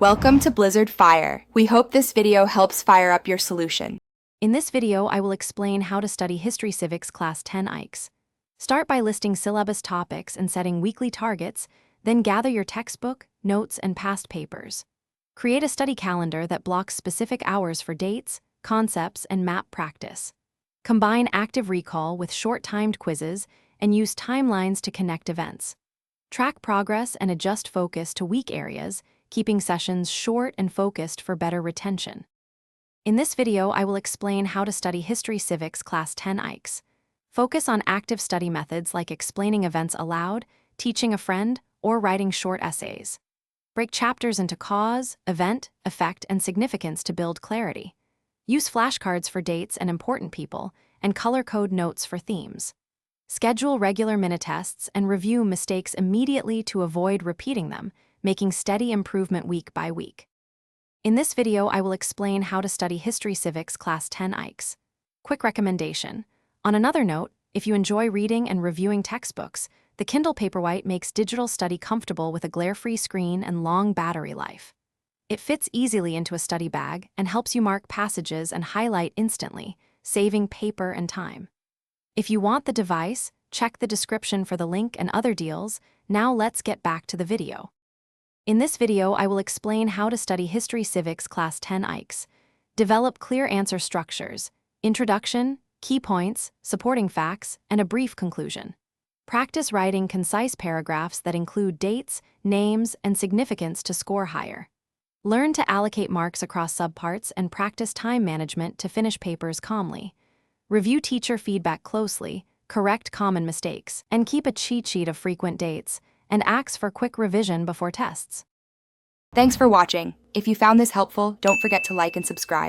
Welcome to Blizzard Fire. We hope this video helps fire up your solution. In this video, I will explain how to study History Civics Class 10 ICSE. Start by listing syllabus topics and setting weekly targets, then gather your textbook, notes, and past papers. Create a study calendar that blocks specific hours for dates, concepts, and map practice. Combine active recall with short-timed quizzes and use timelines to connect events. Track progress and adjust focus to weak areas, keeping sessions short and focused for better retention. In this video, I will explain how to study History Civics Class 10 ICSE. Focus on active study methods like explaining events aloud, teaching a friend, or writing short essays. Break chapters into cause, event, effect, and significance to build clarity. Use flashcards for dates and important people, and color code notes for themes. Schedule regular minitests and review mistakes immediately to avoid repeating them, making steady improvement week by week. In this video, I will explain how to study History Civics Class 10 ICSE. Quick recommendation. On another note, if you enjoy reading and reviewing textbooks, the Kindle Paperwhite makes digital study comfortable with a glare-free screen and long battery life. It fits easily into a study bag and helps you mark passages and highlight instantly, saving paper and time. If you want the device, check the description for the link and other deals. Now let's get back to the video. In this video, I will explain how to study History Civics Class 10 ICSE. Develop clear answer structures, introduction, key points, supporting facts, and a brief conclusion. Practice writing concise paragraphs that include dates, names, and significance to score higher. Learn to allocate marks across subparts and practice time management to finish papers calmly. Review teacher feedback closely, correct common mistakes, and keep a cheat sheet of frequent dates, and ask for quick revision before tests. Thanks for watching. If you found this helpful, don't forget to like and subscribe.